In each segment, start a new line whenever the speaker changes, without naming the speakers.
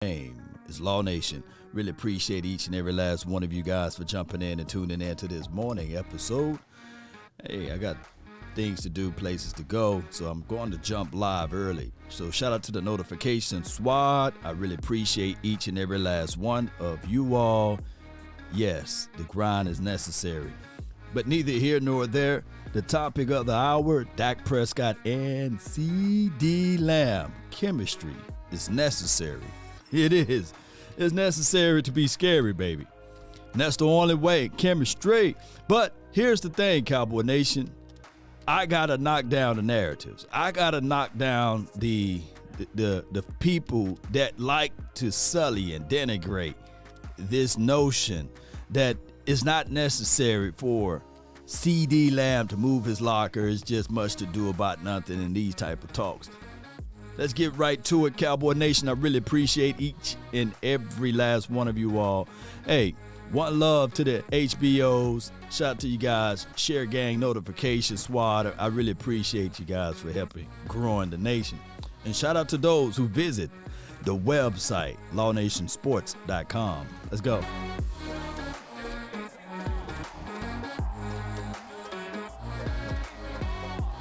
name is Law Nation. Really appreciate each and every last one of you guys for jumping in and tuning in to this morning episode. Hey, I got things to do, places to go, so I'm going to jump live early. So shout out to the notification squad. I really appreciate each and every last one of you all. Yes, the grind is necessary. But neither here nor there. The topic of the hour, Dak Prescott and CeeDee Lamb. Chemistry is necessary. It is. It's necessary to be scary, baby. And that's the only way. Chemistry. But here's the thing, Cowboy Nation. I got to knock down the narratives. I got to knock down the people that like to sully and denigrate this notion that it's not necessary for CeeDee Lamb to move his locker. It's just much to do about nothing in these type of talks. Let's get right to it, Cowboy Nation. I really appreciate each and every last one of you all. Hey, one love to the HBOs. Shout out to you guys. Share gang notification squad. I really appreciate you guys for helping growing the nation. And shout out to those who visit the website, lawnationsports.com. Let's go.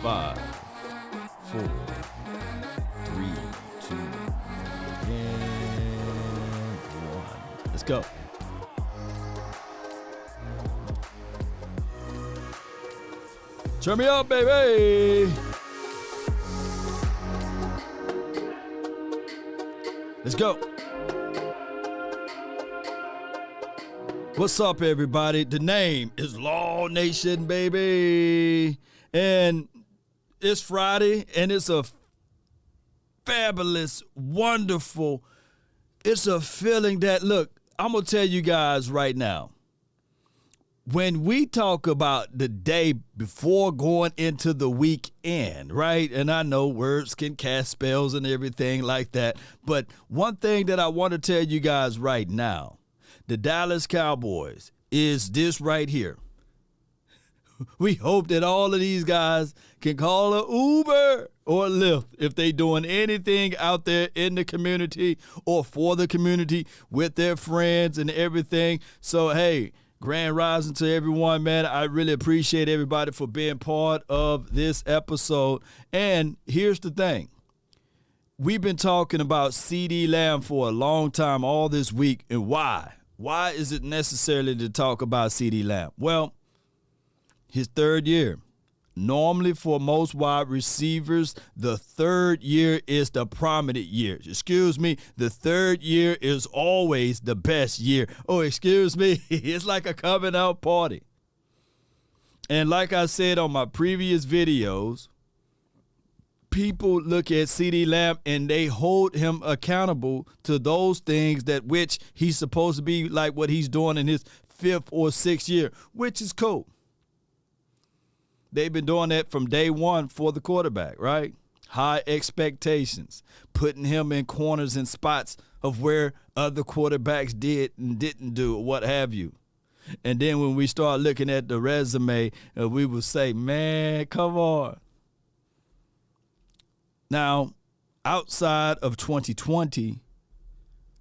Five, 4, 3, 2, and 1. Let's go. Turn me up, baby. Let's go. What's up, everybody? The name is Law Nation, baby. And it's Friday, and it's a fabulous, wonderful, it's a feeling that, look, I'm going to tell you guys right now, when we talk about the day before going into the weekend, right? And I know words can cast spells and everything like that, but one thing that I want to tell you guys right now, the Dallas Cowboys is this right here. We hope that all of these guys can call an Uber or a Lyft if they doing anything out there in the community or for the community with their friends and everything. So, hey, grand rising to everyone, man. I really appreciate everybody for being part of this episode. And here's the thing. We've been talking about CeeDee Lamb for a long time all this week. And why? Why is it necessary to talk about CeeDee Lamb? Well, his third year. Normally for most wide receivers, the third year is the prominent year. Excuse me, the third year is always the best year. Oh, excuse me, it's like a coming out party. And like I said on my previous videos, people look at CeeDee Lamb and they hold him accountable to those things that which he's supposed to be like what he's doing in his 5th or 6th year, which is cool. They've been doing that from day one for the quarterback, right? High expectations, putting him in corners and spots of where other quarterbacks did and didn't do, or what have you. And then when we start looking at the resume, we will say, man, come on. Now, outside of 2020,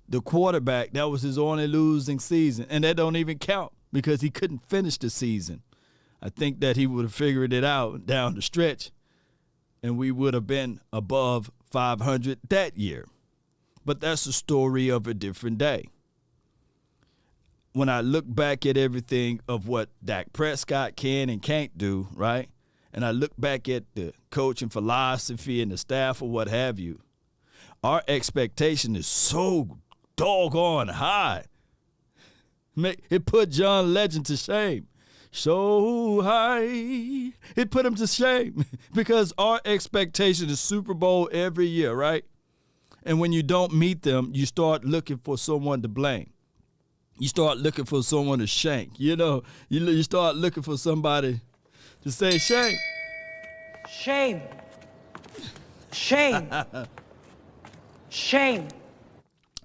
the quarterback, that was his only losing season. And that don't even count because he couldn't finish the season. I think that he would have figured it out down the stretch, and we would have been above 500 that year. But that's the story of a different day. When I look back at everything of what Dak Prescott can and can't do, right, and I look back at the coaching philosophy and the staff or what have you, our expectation is so doggone high. It put John Legend to shame. So high, it put him to shame because our expectation is Super Bowl every year, right? And when you don't meet them, you start looking for someone to blame. You start looking for someone to shank. You start looking for somebody to say shame.
Shame. Shame. Shame.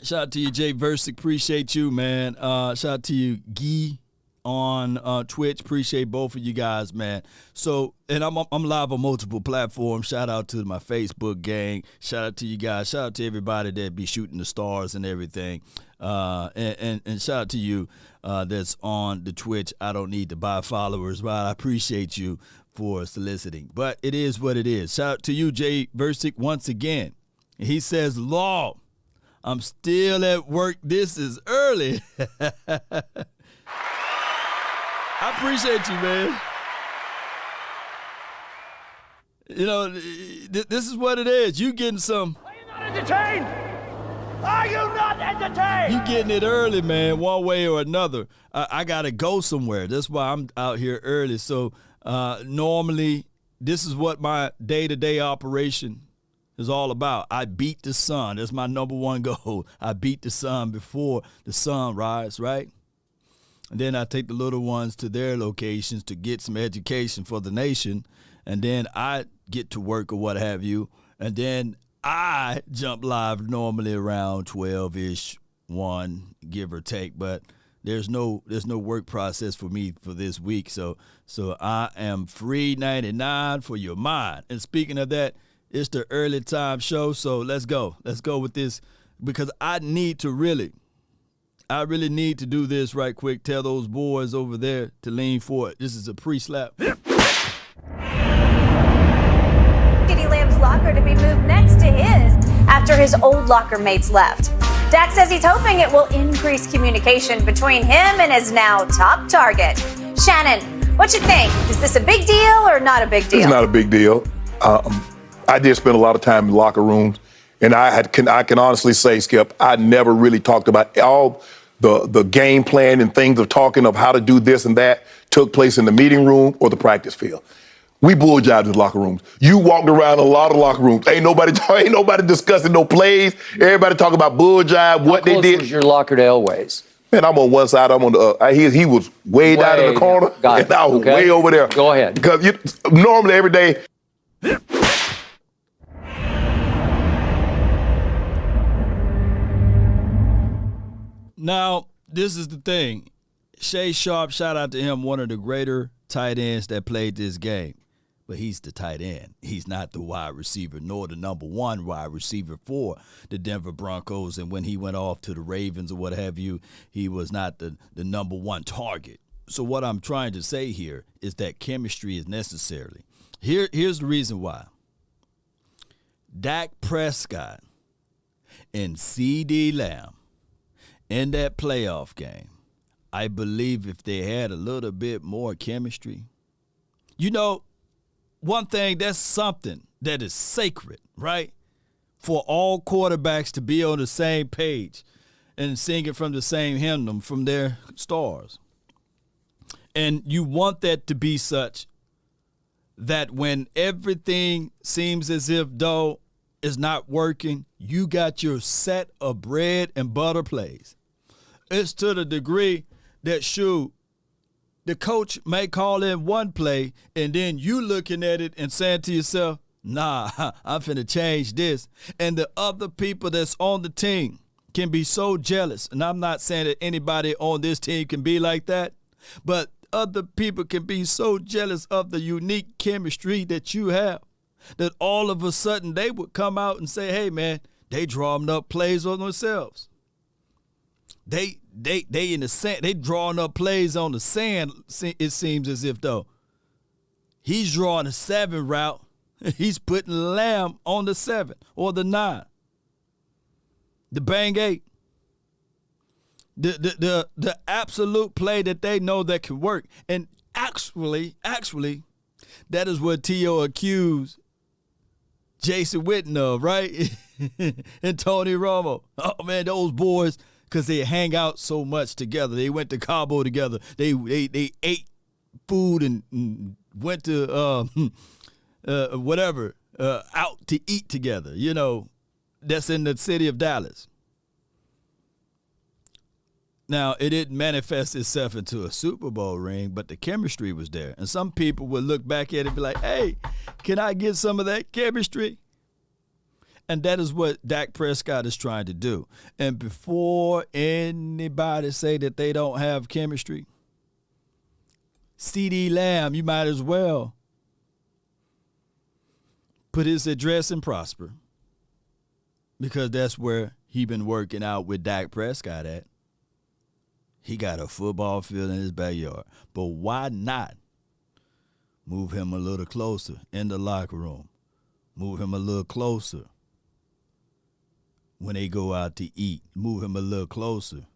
Shout out to you, Jay Versick. Appreciate you, man. Shout out to you, Guy. on Twitch. Appreciate both of you guys, man. So, and I'm live on multiple platforms. Shout out to my Facebook gang. Shout out to you guys. Shout out to everybody that be shooting the stars and everything. And shout out to you that's on the Twitch. I don't need to buy followers, but I appreciate you for soliciting. But it is what it is. Shout out to you, Jay Versick, once again. He says, Law, I'm still at work. This is early. I appreciate you, man. You know, this is what it is. You getting some.
Are you not entertained? Are you not entertained?
You getting it early, man, one way or another. I got to go somewhere. That's why I'm out here early. So normally this is what my day-to-day operation is all about. I beat the sun. That's my number one goal. I beat the sun before the sun rises, right? And then I take the little ones to their locations to get some education for the nation. And then I get to work or what have you. And then I jump live normally around 12-ish, 1, give or take. But there's no work process for me for this week. So I am free 99 for your mind. And speaking of that, it's the early time show. So let's go. Let's go with this because I really need to do this right quick. Tell those boys over there to lean forward. This is a pre-slap.
CeeDee Lamb's locker to be moved next to his after his old locker mates left. Dak says he's hoping it will increase communication between him and his now top target. Shannon, what you think? Is this a big deal or not a big deal?
It's not a big deal. I did spend a lot of time in locker rooms, and I can honestly say, Skip, I never really talked about all the game plan and things of talking of how to do this and that took place in the meeting room or the practice field. We bull jobs in locker rooms. You walked around a lot of locker rooms. Ain't nobody discussing no plays. Everybody talking about bull job, what they did.
How close was your locker to Elway's?
Man, I'm on one side. I'm on the he was way down in the corner, and I was way over there.
Go ahead.
Because normally every day.
Now, this is the thing. Shay Sharp, shout out to him, one of the greater tight ends that played this game. But he's the tight end. He's not the wide receiver, nor the number one wide receiver for the Denver Broncos. And when he went off to the Ravens or what have you, he was not the number one target. So what I'm trying to say here is that chemistry is necessary. Here's the reason why. Dak Prescott and CeeDee Lamb in that playoff game, I believe if they had a little bit more chemistry, you know, one thing, that's something that is sacred, right? For all quarterbacks to be on the same page and singing from the same hymn from their stars. And you want that to be such that when everything seems as if though is not working, you got your set of bread and butter plays. It's to the degree that, the coach may call in one play, and then you looking at it and saying to yourself, nah, I'm finna change this. And the other people that's on the team can be so jealous. And I'm not saying that anybody on this team can be like that, but other people can be so jealous of the unique chemistry that you have that all of a sudden they would come out and say, hey, man, they drawing up plays on themselves. They in the sand. They drawing up plays on the sand. It seems as if though he's drawing a 7 route, he's putting Lamb on the 7 or the 9, the bang 8, the absolute play that they know that can work. And actually, that is what T.O. accused Jason Witten of, right? And Tony Romo. Oh man, those boys. Because they hang out so much together. They went to Cabo together. They ate food and went to out to eat together. You know, that's in the city of Dallas. Now, it didn't manifest itself into a Super Bowl ring, but the chemistry was there. And some people would look back at it and be like, hey, can I get some of that chemistry? And that is what Dak Prescott is trying to do. And before anybody say that they don't have chemistry, CeeDee Lamb, you might as well put his address in Prosper, because that's where he been working out with Dak Prescott at. He got a football field in his backyard. But why not move him a little closer in the locker room? Move him a little closer when they go out to eat. Move him a little closer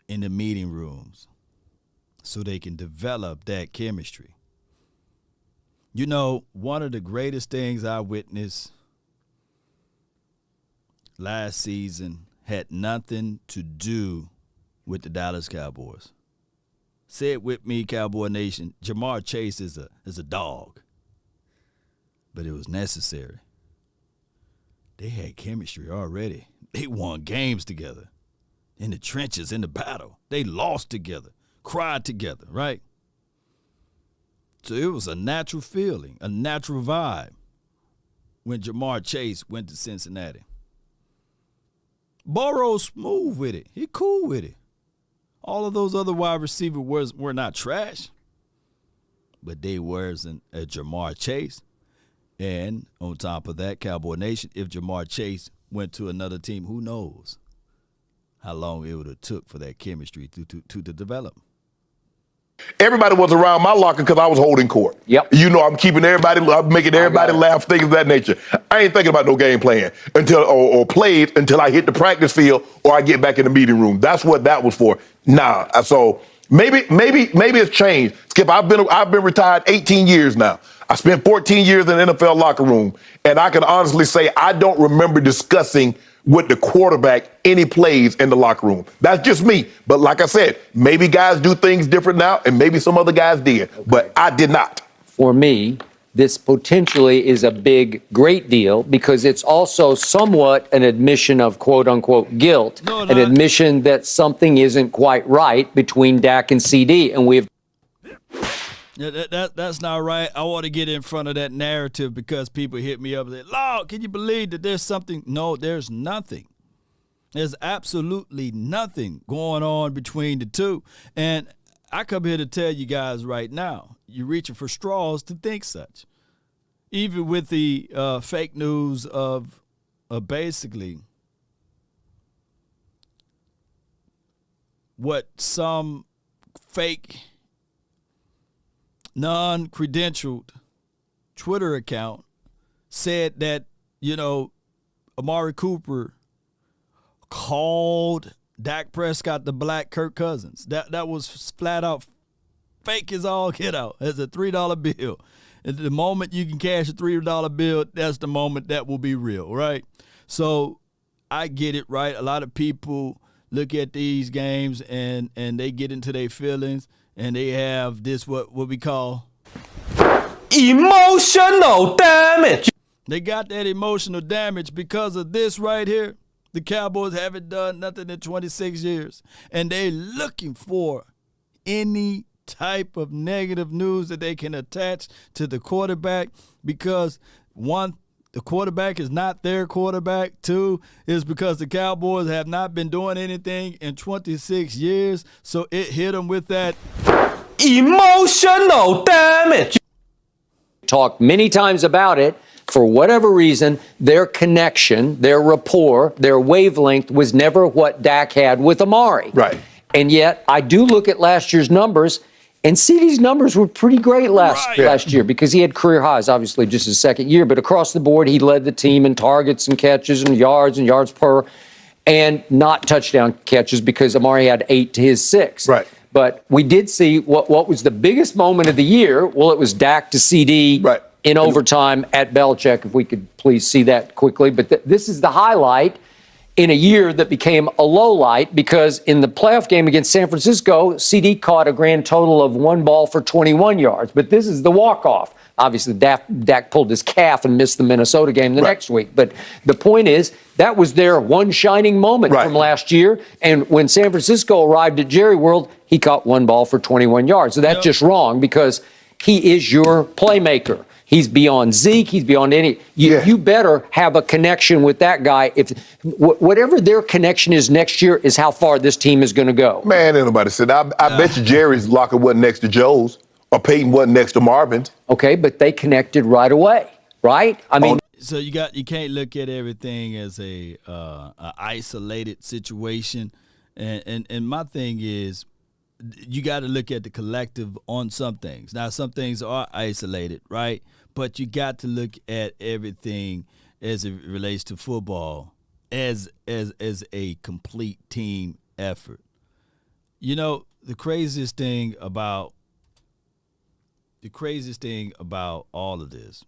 in the meeting rooms so they can develop that chemistry. You know, one of the greatest things I witnessed last season had nothing to do with the Dallas Cowboys. Say it with me, Cowboy Nation. Jamar Chase is a dog. But it was necessary. They had chemistry already. They won games together. In the trenches, in the battle. They lost together. Cried together, right? So it was a natural feeling, a natural vibe when Jamar Chase went to Cincinnati. Burrow's smooth with it. He cool with it. All of those other wide receivers were not trash, but they wasn't a Jamar Chase. And on top of that, Cowboy Nation, if Jamar Chase went to another team, who knows how long it would have took for that chemistry to develop.
Everybody was around my locker because I was holding court.
Yep.
You know, I'm keeping everybody, I'm making everybody laugh, things of that nature. I ain't thinking about no game plan until or plays until I hit the practice field or I get back in the meeting room. That's what that was for. Nah. So maybe it's changed. Skip, I've been retired 18 years now. I spent 14 years in the NFL locker room, and I can honestly say I don't remember discussing with the quarterback any plays in the locker room. That's just me. But like I said, maybe guys do things different now, and maybe some other guys did. Okay. But I did not.
For me, this potentially is a great deal because it's also somewhat an admission of quote-unquote guilt, an admission that something isn't quite right between Dak and CeeDee. And we've
That's not right. I want to get in front of that narrative because people hit me up and say, Lord, can you believe that there's something? No, there's nothing. There's absolutely nothing going on between the two. And I come here to tell you guys right now, you're reaching for straws to think such. Even with the fake news of basically what some fake non-credentialed Twitter account said that, you know, Amari Cooper called Dak Prescott the black Kirk Cousins. That was flat out fake as all get out as a $3 bill. And the moment you can cash a $3 bill, that's the moment that will be real, right? So I get it, right? A lot of people look at these games and they get into their feelings. And they have this, what we call
emotional damage.
They got that emotional damage because of this right here. The Cowboys haven't done nothing in 26 years. And they're looking for any type of negative news that they can attach to the quarterback because, one, the quarterback is not their quarterback. Two, is because the Cowboys have not been doing anything in 26 years. So it hit them with that
emotional damage.
Talked many times about it. For whatever reason, their connection, their rapport, their wavelength was never what Dak had with Amari.
Right.
And yet, I do look at last year's numbers, and CeeDee's numbers were pretty great last year because he had career highs, obviously, just his second year. But across the board, he led the team in targets and catches and yards per, and not touchdown catches because Amari had 8 to his 6.
Right.
But we did see what was the biggest moment of the year. Well, it was Dak to CeeDee in overtime at Belichick, if we could please see that quickly. But this is the highlight in a year that became a low light because in the playoff game against San Francisco, CeeDee caught a grand total of 1 ball for 21 yards. But this is the walk-off. Obviously, Dak pulled his calf and missed the Minnesota game the next week. But the point is, that was their one shining moment from last year. And when San Francisco arrived at Jerry World, he caught 1 ball for 21 yards. So that's just wrong because he is your playmaker. He's beyond Zeke. He's beyond any. You better have a connection with that guy. If whatever their connection is next year is how far this team is going to go.
Man, ain't nobody said. I bet you Jerry's locker wasn't next to Joe's or Peyton wasn't next to Marvin's.
Okay, but they connected right away, right? I mean,
so you can't look at everything as a isolated situation, and my thing is, you got to look at the collective on some things. Now, some things are isolated, right? But you got to look at everything as it relates to football as a complete team effort. You know, the craziest thing about all of this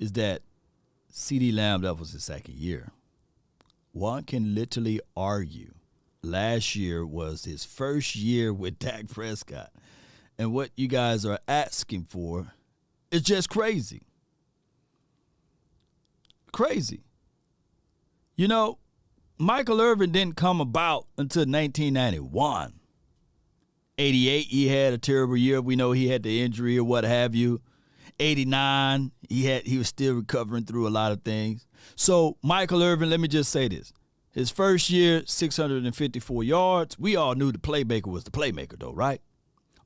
is that CeeDee Lamb, that was his second year. One can literally argue last year was his first year with Dak Prescott. And what you guys are asking for is just crazy. Crazy. You know, Michael Irvin didn't come about until 1991. 88, he had a terrible year. We know he had the injury or what have you. 89, he was still recovering through a lot of things. So Michael Irvin, let me just say this. His first year, 654 yards. We all knew the playmaker was the playmaker, though, right?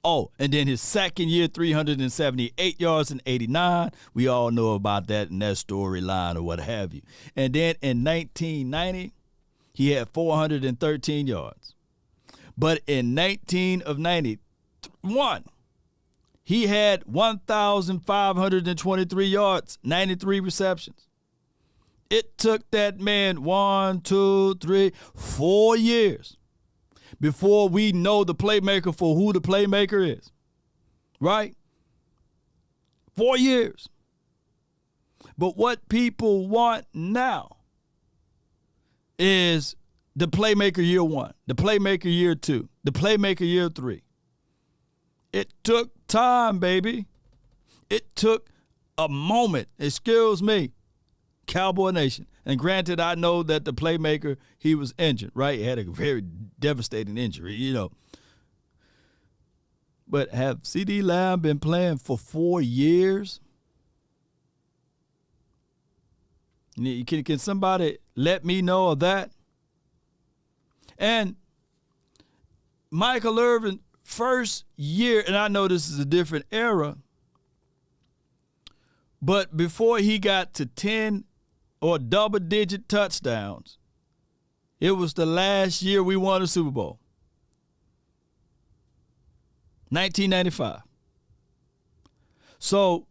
Oh, and then his second year, 378 yards in 89. We all know about that in that storyline or what have you. And then in 1990, he had 413 yards. But in 19 of 91, he had 1,523 yards, 93 receptions. It took that man 4 years before we know the playmaker for who the playmaker is, right? 4 years. But what people want now is the playmaker year 1, the playmaker year 2, the playmaker year 3. It took time, baby. It took a moment. Excuse me, Cowboy Nation. And granted, I know that the playmaker, he was injured, right? He had a very devastating injury, you know. But have CeeDee Lamb been playing for 4 years? Can somebody let me know of that? And Michael Irvin, first year, and I know this is a different era, but before he got to 10 or double-digit touchdowns, it was the last year we won a Super Bowl. 1995. So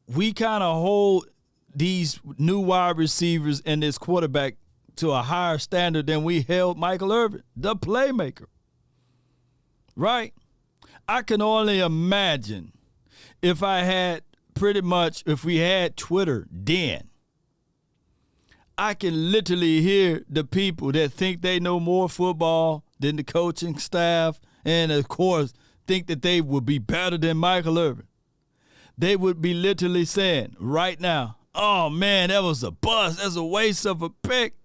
we kind of hold these new wide receivers and this quarterback to a higher standard than we held Michael Irvin, the playmaker. Right? I can only imagine if we had Twitter then. I can literally hear the people that think they know more football than the coaching staff and, of course, think that they would be better than Michael Irvin. They would be literally saying right now, oh, man, that was a bust. That's a waste of a pick.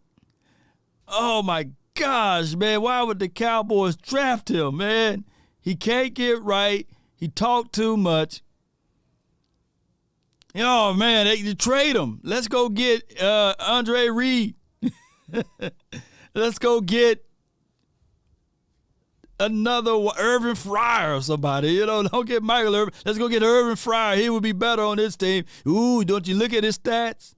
Oh, my gosh, man, why would the Cowboys draft him, man? He can't get right. He talked too much. Oh, man, they trade him. Let's go get Andre Reed. Let's go get another Irvin Fryer or somebody. You know, don't get Michael Irvin. Let's go get Irvin Fryer. He would be better on this team. Ooh, don't you look at his stats?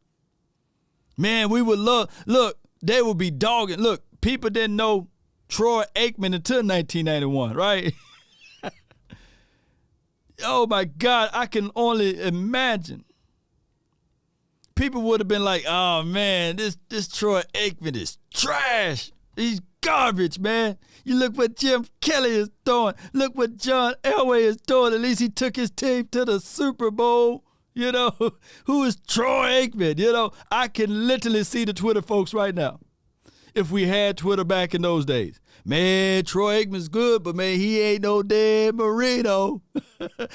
Man, we would love. Look, they would be dogging. Look, people didn't know Troy Aikman until 1991, right? Oh, my God, I can only imagine. People would have been like, oh, man, this Troy Aikman is trash. He's garbage, man. You look what Jim Kelly is doing. Look what John Elway is doing. At least he took his team to the Super Bowl. You know, who is Troy Aikman? You know, I can literally see the Twitter folks right now. If we had Twitter back in those days. Man, Troy Aikman's good, but, man, he ain't no Dan Marino.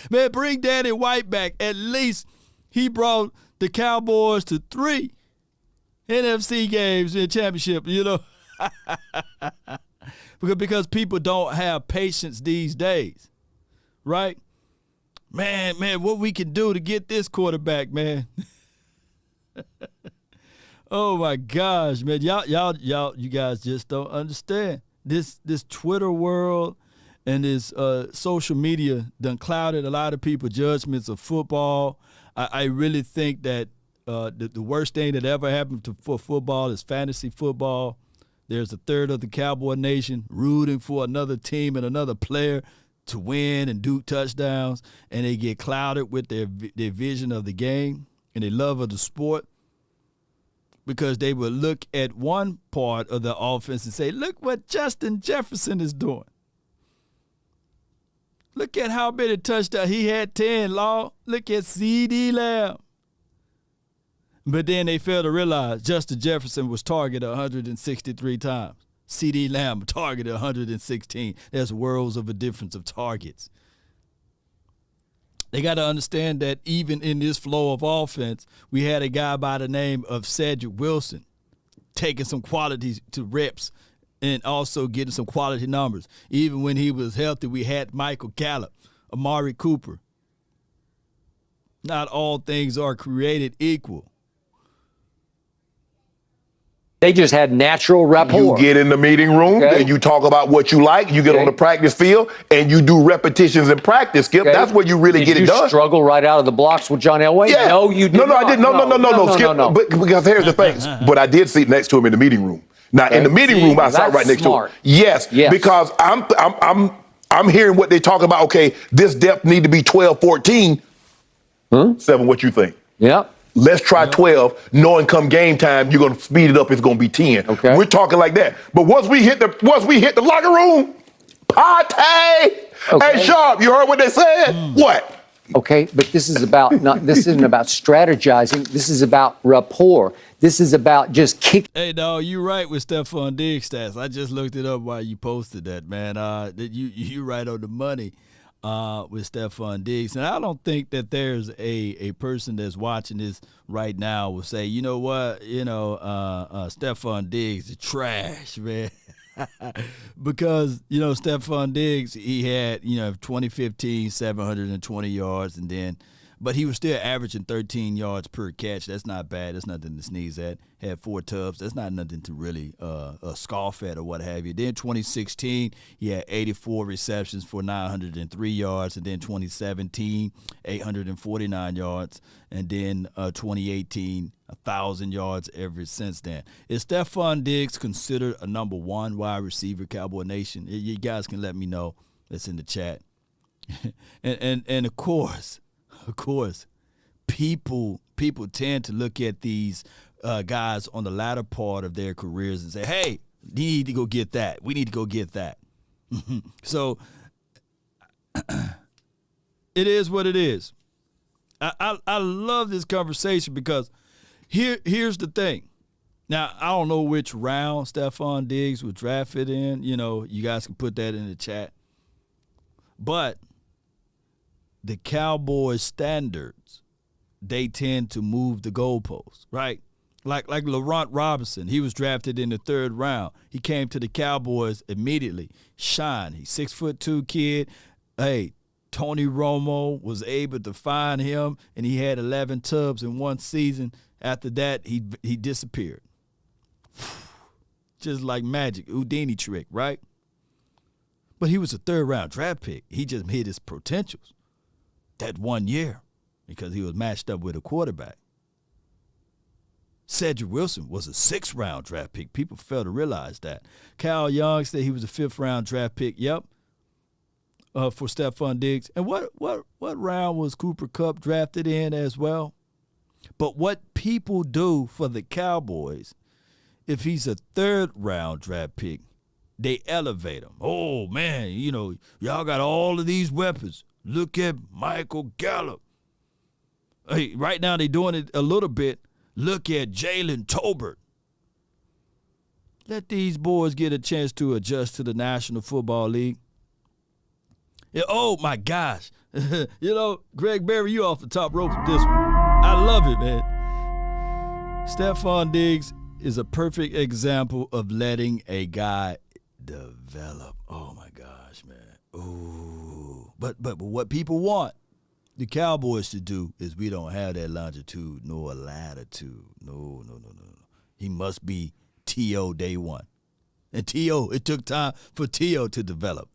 Man, bring Danny White back. At least he brought the Cowboys to 3 NFC games in the championship, you know. Because people don't have patience these days, right? Man, what we can do to get this quarterback, man. Oh my gosh, man. Y'all, you guys just don't understand. This Twitter world and this social media done clouded a lot of people's judgments of football. I really think that the worst thing that ever happened for football is fantasy football. There's a third of the Cowboy Nation rooting for another team and another player to win and do touchdowns, and they get clouded with their vision of the game and their love of the sport because they will look at one part of the offense and say, look what Justin Jefferson is doing. Look at how many touchdowns. He had 10, Law. Look at CeeDee Lamb. But then they fail to realize Justin Jefferson was targeted 163 times. CeeDee Lamb targeted 116. There's worlds of a difference of targets. They got to understand that even in this flow of offense, we had a guy by the name of Cedric Wilson taking some qualities to reps and also getting some quality numbers. Even when he was healthy, we had Michael Gallup, Amari Cooper. Not all things are created equal.
They just had natural rapport.
You get in the meeting room and you talk about what you like. You get on the practice field and you do repetitions in practice, Skip. That's where you really get it done.
Did you struggle right out of the blocks with John Elway?
Yeah.
No, you did
not.
I didn't.
No, Skip.
No.
But because here's the thing. But I did sit next to him in the meeting room. Now, in the meeting room, I sat right next to him. Yes, because I'm hearing what they talk about. Okay, this depth need to be 12, 14. 7, what you think?
Yeah.
Let's try 12, knowing come game time, you're going to speed it up, it's going to be 10.
Okay.
We're talking like that. But once we hit the locker room, party! Hey, Sharp, you heard what they said? What?
Okay, but this is about this isn't about strategizing. This is about rapport. This is about just kicking.
Hey, dog, you right with Stefon Diggs stats. I just looked it up while you posted that, man. You right on the money with Stefon Diggs. And I don't think that there's a person that's watching this right now will say, you know what, Stefon Diggs is trash, man. Because, Stefon Diggs, he had, 2015, 720 yards, but he was still averaging 13 yards per catch. That's not bad. That's nothing to sneeze at. Had 4 tubs. That's not nothing to really scoff at or what have you. Then 2016, he had 84 receptions for 903 yards. And then 2017, 849 yards. And then 2018, 1,000 yards ever since then. Is Stefon Diggs considered a number 1 wide receiver, Cowboy Nation? You guys can let me know. That's in the chat. and of course, people tend to look at these guys on the latter part of their careers and say, hey, we need to go get that. We need to go get that. So it is what it is. I love this conversation because here's the thing. Now, I don't know which round Stefon Diggs was drafted in. You guys can put that in the chat. But the Cowboys standards, they tend to move the goalposts, right? Like Laurent Robinson, he was drafted in the 3rd round. He came to the Cowboys immediately. Shine, he's 6'2" kid. Hey, Tony Romo was able to find him, and he had 11 tubs in one season. After that, he disappeared. Just like magic, Houdini trick, right? But he was a 3rd round draft pick. He just hit his potentials that 1 year because he was matched up with a quarterback. Cedric Wilson was a 6th round draft pick. People fail to realize that. Kyle Young said he was a 5th round draft pick. Yep. For Stefon Diggs. And what round was Cooper Kupp drafted in as well? But what people do for the Cowboys, if he's a 3rd round draft pick, they elevate him. Oh, man, y'all got all of these weapons. Look at Michael Gallup. Hey, right now they're doing it a little bit. Look at Jalen Tolbert. Let these boys get a chance to adjust to the National Football League. Yeah, oh, my gosh. Greg Berry, you off the top rope with this one. I love it, man. Stefon Diggs is a perfect example of letting a guy develop. Oh, my gosh, man. Ooh. But what people want the Cowboys should do is we don't have that longitude nor latitude. No. He must be T.O. day one. And T.O., it took time for T.O. to develop.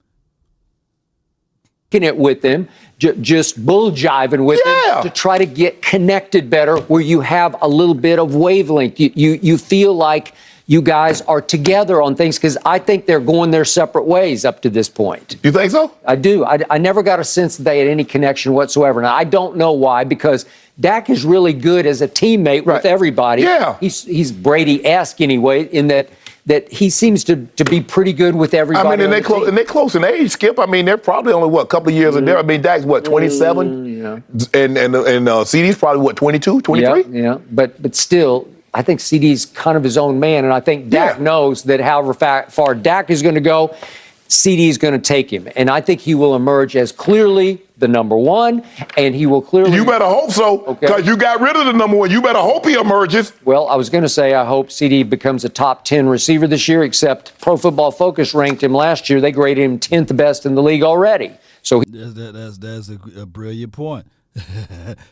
It with him, just bull jiving with him to try to get connected better, where you have a little bit of wavelength. You feel like you guys are together on things, because I think they're going their separate ways up to this point.
You think so?
I do. I never got a sense that they had any connection whatsoever. Now, I don't know why, because Dak is really good as a teammate with everybody.
Yeah.
He's Brady-esque anyway, in that he seems to be pretty good with everybody.
I mean, and they're close in age, Skip. I mean, they're probably only, a couple of years in there. I mean, Dak's, 27?
Yeah.
And CeeDee's probably, 22, 23?
Yeah. But still, I think CeeDee's kind of his own man, and I think Dak knows that however far Dak is going to go, CeeDee is going to take him. And I think he will emerge as clearly the number one, and he will clearly...
You better hope so, because you got rid of the number one. You better hope he emerges.
Well, I was going to say I hope CeeDee becomes a top 10 receiver this year, except Pro Football Focus ranked him last year. They graded him 10th best in the league already. So
That's a brilliant point.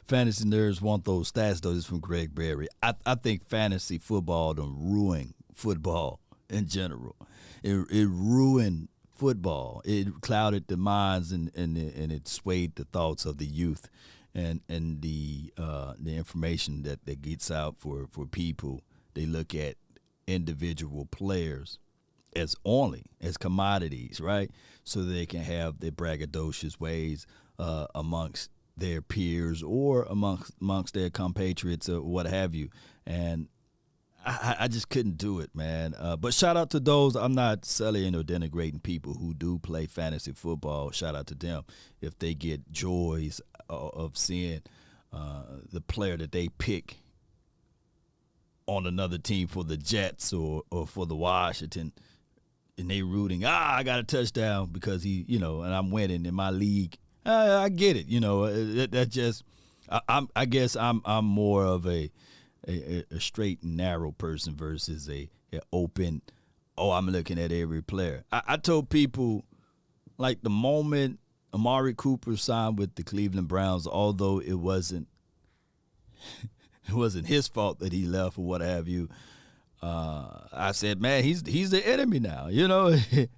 Fantasy nerds want those stats, though. This is from Greg Berry. I think fantasy football done ruined football in general. It ruined football. It clouded the minds and it swayed the thoughts of the youth, and the information that gets out for people. They look at individual players as commodities, right? So they can have their braggadocious ways amongst their peers or amongst their compatriots or what have you. And I just couldn't do it, man. But shout out to those. I'm not sullying or denigrating people who do play fantasy football. Shout out to them if they get joys of seeing the player that they pick on another team for the Jets or for the Washington, and they rooting, I got a touchdown because he, and I'm winning in my league. I get it, that just, I guess I'm more of a straight and narrow person versus a open, I'm looking at every player. I told people, like, the moment Amari Cooper signed with the Cleveland Browns, although it wasn't his fault that he left or what have you, I said, man, he's the enemy now.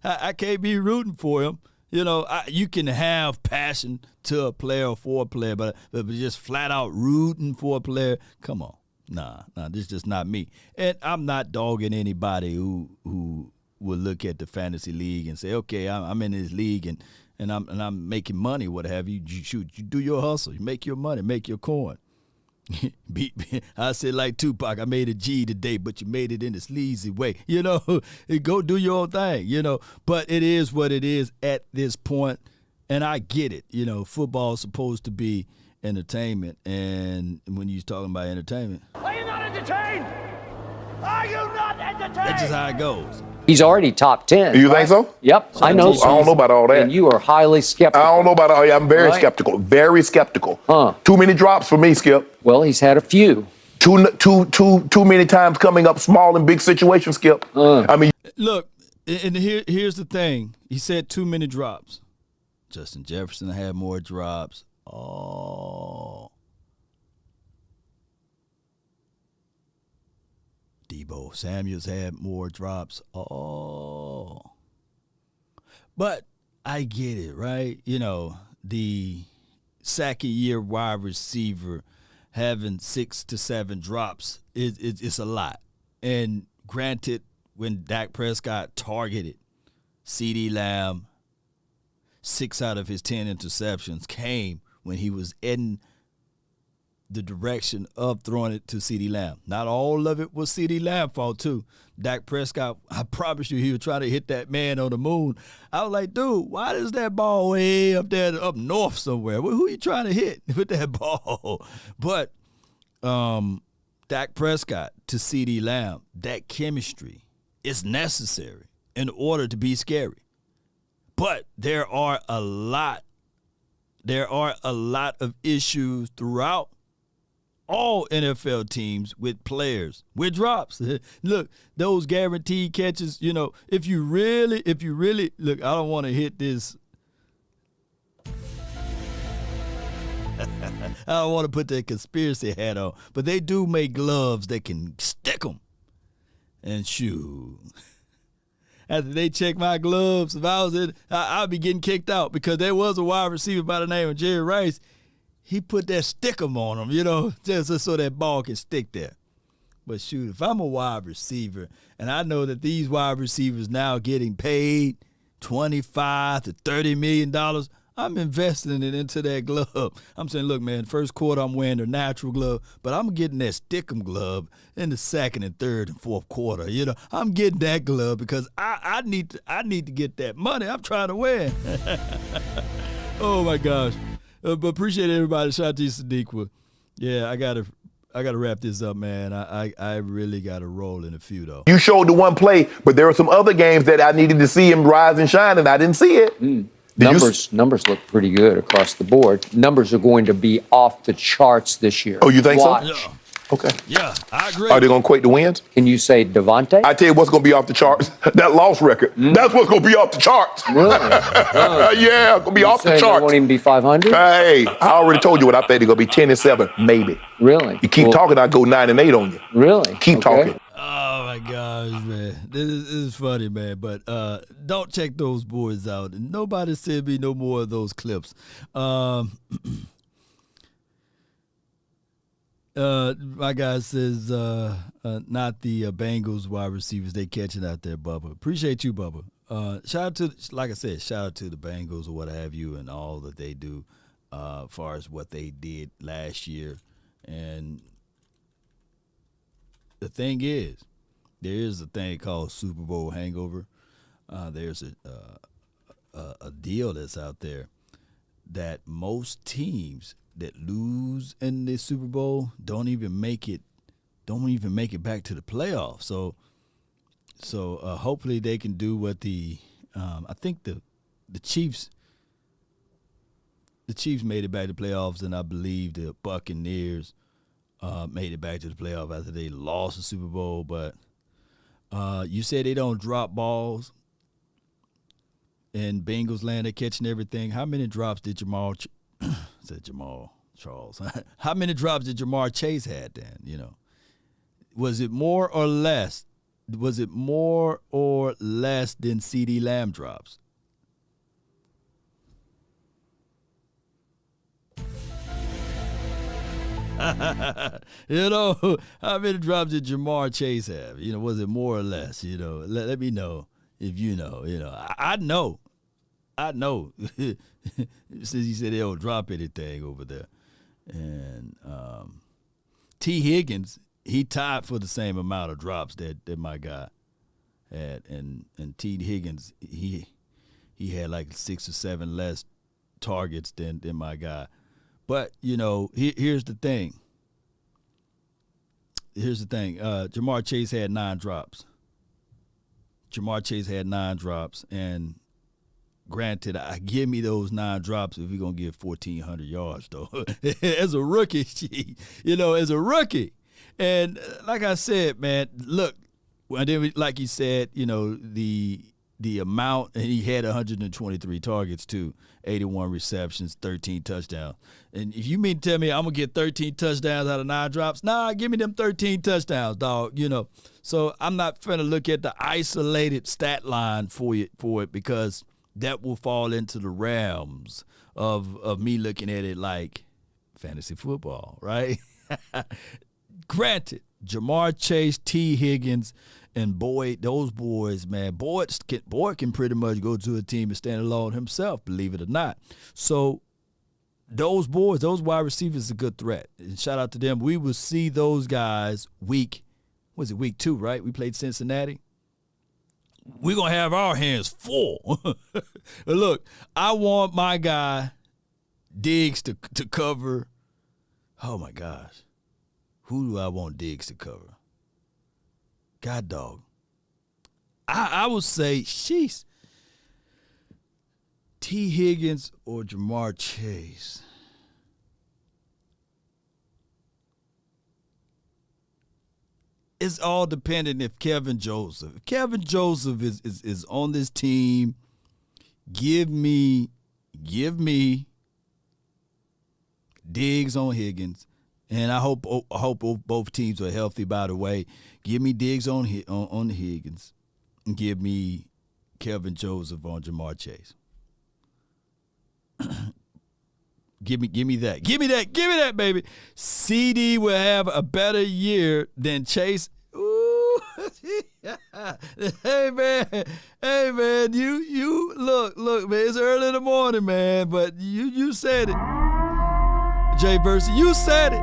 I can't be rooting for him. You can have passion to a player or for a player, but just flat out rooting for a player, come on. Nah, this is just not me. And I'm not dogging anybody who will look at the fantasy league and say, okay, I'm in this league and I'm making money, what have you. You do your hustle, you make your money, make your coin. I said like Tupac, I made a G today, but you made it in a sleazy way. Go do your own thing, But it is what it is at this point, and I get it. Football is supposed to be entertainment, and when you're talking about entertainment,
Are you not entertained? Are you not entertained?
that's just how it goes.
he's already top 10.
You think so?
Yep, I know.
I don't know about all that.
And you are highly skeptical.
I don't know about all that. I'm very skeptical. Very skeptical. Too many drops for me, Skip.
Well, he's had a few.
Too many times coming up small in big situations, Skip. I mean,
look, and here's the thing. He said too many drops. Justin Jefferson had more drops. Deebo Samuels had more drops. But I get it, right? The second-year wide receiver having 6 to 7 drops it's a lot. And granted, when Dak Prescott targeted CeeDee Lamb, 6 out of his 10 interceptions came when he was in the direction of throwing it to CeeDee Lamb. Not all of it was CeeDee Lamb's fault, too. Dak Prescott, I promise you, he was trying to hit that man on the moon. I was like, dude, why is that ball way up there, up north somewhere? Who are you trying to hit with that ball? But Dak Prescott to CeeDee Lamb, that chemistry is necessary in order to be scary. But there are a lot of issues throughout all NFL teams with players with drops. Look, those guaranteed catches, if you really look, I don't want to hit this. don't want to put that conspiracy hat on, but they do make gloves that can stick them. And shoot, after they check my gloves, if I was in, I'd be getting kicked out because there was a wide receiver by the name of Jerry Rice. He put that stickum on him, just so that ball can stick there. But shoot, if I'm a wide receiver and I know that these wide receivers now getting paid $25 to $30 million, I'm investing it into that glove. I'm saying, look, man, first quarter I'm wearing the natural glove, but I'm getting that stickum glove in the second and third and fourth quarter. I'm getting that glove because I need to get that money. I'm trying to win. Oh my gosh. But appreciate everybody. Shout out to you, Sadiq. Yeah, I gotta wrap this up, man. I really gotta roll in a few though.
You showed the one play, but there were some other games that I needed to see him rise and shine, and I didn't see it.
Numbers look pretty good across the board. Numbers are going to be off the charts this year.
Oh, you think
Watch.
so?
Yeah.
Okay.
Yeah, I agree.
Are they going to equate the wins?
Can you say Devontae?
I tell you what's going to be off the charts. That loss record. That's what's going to be off the charts.
Really?
Yeah, going to be off the
They
charts.
won't even be 500?
Hey, I already told you what I think they're going to be 10-7, maybe.
Really?
You keep talking, I go 9-8 on you.
Really?
Keep talking.
Oh my gosh, man. This is funny, man. But don't check those boys out. And nobody send me no more of those clips. My guy says not the Bengals wide receivers. They catching out there, Bubba. Appreciate you, Bubba. Shout out to, like I said, shout out to the Bengals or what have you and all that they do as far as what they did last year. And the thing is, there is a thing called Super Bowl hangover. There's a deal that's out there that most teams that lose in the Super Bowl don't even make it back to the playoffs. So hopefully they can do what I think the Chiefs made it back to the playoffs, and I believe the Buccaneers made it back to the playoffs after they lost the Super Bowl. But you said they don't drop balls in Bengals land. They're catching everything. How many drops did Jamal Charles? How many drops did Jamar Chase had then? Was it more or less? Was it more or less than CeeDee Lamb drops? How many drops did Jamar Chase have? Was it more or less? Let me know if you know. I know. Since he said they don't drop anything over there. And T. Higgins, he tied for the same amount of drops that my guy had. And T. Higgins, he had like 6 or 7 less targets than my guy. But, here's the thing. Jamar Chase had 9 drops. And granted, I give me those 9 drops if we're going to get 1,400 yards, though. As a rookie, as a rookie. And like I said, man, look, like you said, the amount, and he had 123 targets, too, 81 receptions, 13 touchdowns. And if you mean to tell me I'm going to get 13 touchdowns out of 9 drops, nah, give me them 13 touchdowns, dog, So I'm not finna look at the isolated stat line for it because that will fall into the realms of me looking at it like fantasy football, right? Granted, Jamar Chase, T. Higgins, and Boyd, those boys, man, Boyd can pretty much go to a team and stand alone himself, believe it or not. So those boys, those wide receivers, is a good threat. And shout out to them. We will see those guys week 2, right? We played Cincinnati. We're going to have our hands full. Look, I want my guy Diggs to cover. Oh, my gosh. Who do I want Diggs to cover? God dog. I would say, sheesh, T. Higgins or Jamar Chase. It's all dependent if Kevin Joseph is on this team. Give me Diggs on Higgins, and I hope both teams are healthy. By the way, give me Diggs on Higgins, and give me Kelvin Joseph on Jamar Chase. Give me that. Give me that, baby. CeeDee will have a better year than Chase. Ooh. Hey man, you look, man, it's early in the morning, man, but you said it. Jay Versi, you said it.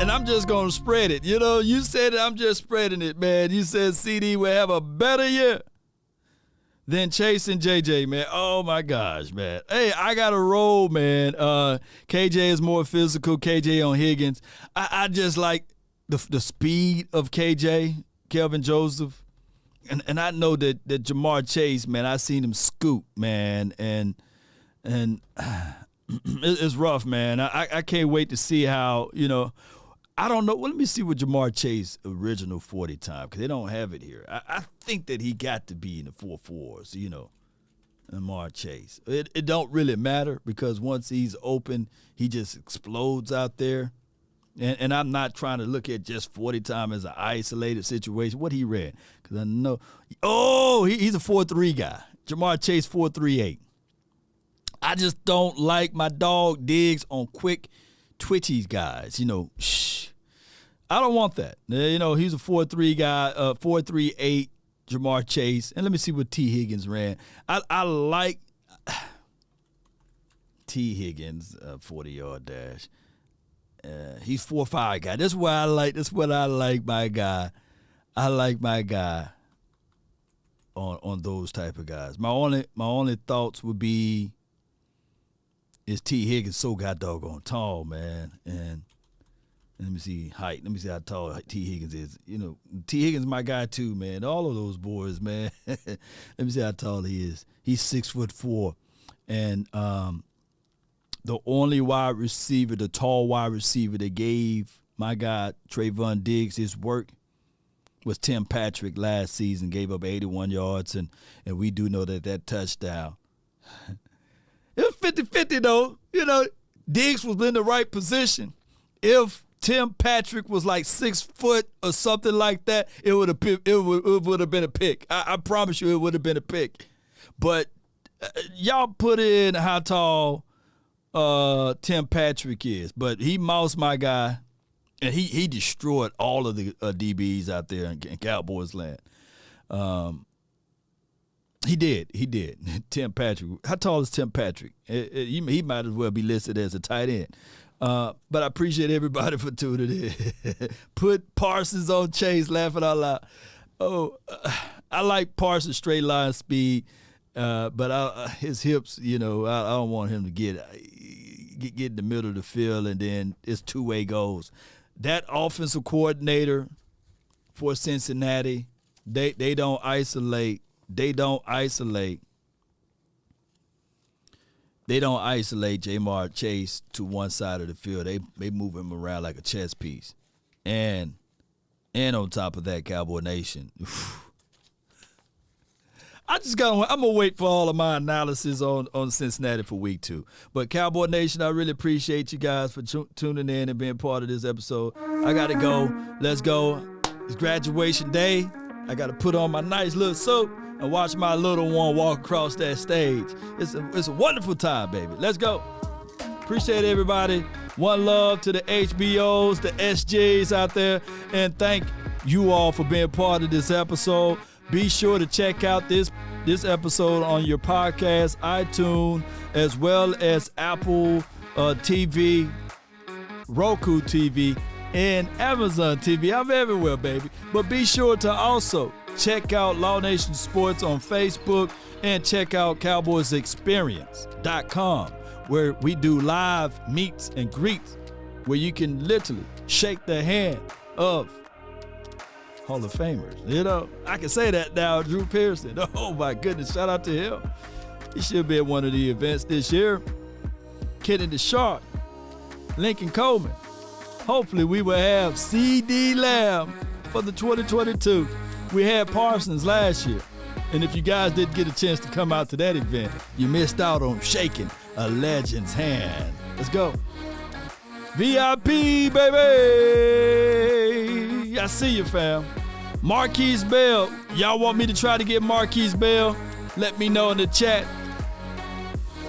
And I'm just going to spread it. You know, you said it, I'm just spreading it, man. You said CeeDee will have a better year than Chase and JJ, man. Oh, my gosh, man. Hey, I got to roll, man. KJ is more physical. KJ on Higgins. I just like the speed of KJ, Kelvin Joseph. And I know that Jamar Chase, man, I seen him scoot, man. And it's rough, man. I can't wait to see how, you know, I don't know. Well, let me see what Jamar Chase original 40 time, because they don't have it here. I think that he got to be in the 4.4s, you know, Jamar Chase. It don't really matter, because once he's open, he just explodes out there. And I'm not trying to look at just 40 time as an isolated situation. What he ran, because I know. Oh, he's a 4.3 guy. Jamar Chase 4.38. I just don't like my dog Diggs on quick, twitchy guys. You know, I don't want that. You know, he's a 4.3 guy, 4.38 Jamar Chase. And let me see what T. Higgins ran. I like T. Higgins, 40-yard dash. He's 4.5 guy. That's what I like my guy. I like my guy on those type of guys. My only thoughts would be, is T. Higgins so doggone tall, man. And let me see height. Let me see how tall T. Higgins is. You know, T. Higgins my guy too, man. All of those boys, man. Let me see how tall he is. He's 6'4", and the only wide receiver, the tall wide receiver that gave my guy Trayvon Diggs his work was Tim Patrick last season. Gave up 81 yards, and we do know that touchdown. It was 50-50, though. You know, Diggs was in the right position. If Tim Patrick was like 6 foot or something like that, it would have been a pick. I promise you, it would have been a pick. But y'all put in how tall Tim Patrick is. But he moused my guy, and he destroyed all of the DBs out there in Cowboys land. He did. Tim Patrick. How tall is Tim Patrick? He might as well be listed as a tight end. But I appreciate everybody for tuning in. Put Parsons on Chase, laughing out loud. Oh, I like Parsons' straight line speed, but his hips, you know, I don't want him to get in the middle of the field, and then it's two-way goals. That offensive coordinator for Cincinnati, they don't isolate. They don't isolate Jamar Chase to one side of the field. They move him around like a chess piece. And on top of that, Cowboy Nation. I'm gonna wait for all of my analysis on Cincinnati for week 2. But Cowboy Nation, I really appreciate you guys for tuning in and being part of this episode. I gotta go. Let's go. It's graduation day. I gotta put on my nice little suit and watch my little one walk across that stage. It's a wonderful time, baby. Let's go. Appreciate everybody. One love to the HBOs, the SJs out there, and thank you all for being part of this episode. Be sure to check out this episode on your podcast, iTunes, as well as Apple TV, Roku TV, and Amazon TV. I'm everywhere, baby. But be sure to also check out Law Nation Sports on Facebook and check out CowboysExperience.com, where we do live meets and greets where you can literally shake the hand of Hall of Famers. You know, I can say that now, Drew Pearson. Oh, my goodness. Shout out to him. He should be at one of the events this year. Kenny the Shark, Lincoln Coleman. Hopefully we will have CeeDee Lamb for the 2022. We had Parsons last year. And if you guys didn't get a chance to come out to that event, you missed out on shaking a legend's hand. Let's go. VIP, baby. I see you, fam. Marquise Bell. Y'all want me to try to get Marquise Bell? Let me know in the chat.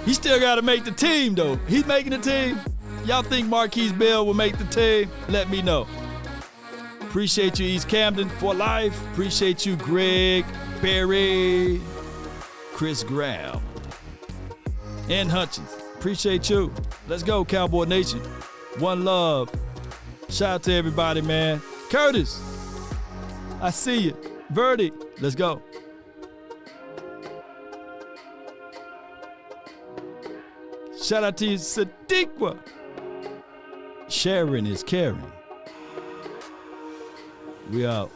He still got to make the team, though. He's making the team. Y'all think Marquise Bell will make the team? Let me know. Appreciate you, East Camden, for life. Appreciate you, Greg, Barry, Chris Graham, and Hutchins. Appreciate you. Let's go, Cowboy Nation. One love. Shout out to everybody, man. Curtis, I see you. Verdie, let's go. Shout out to you, Sadiqa. Sharing is caring. We out.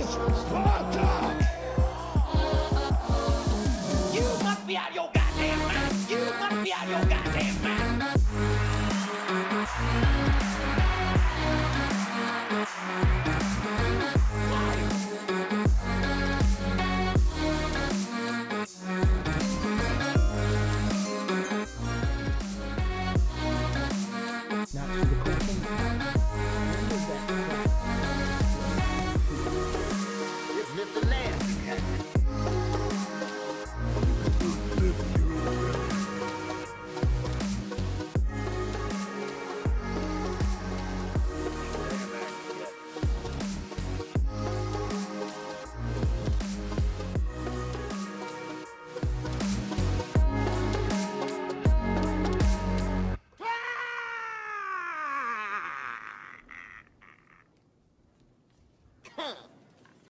This is Sparta! You must be out of your goddamn mind! You must be out of your goddamn mind!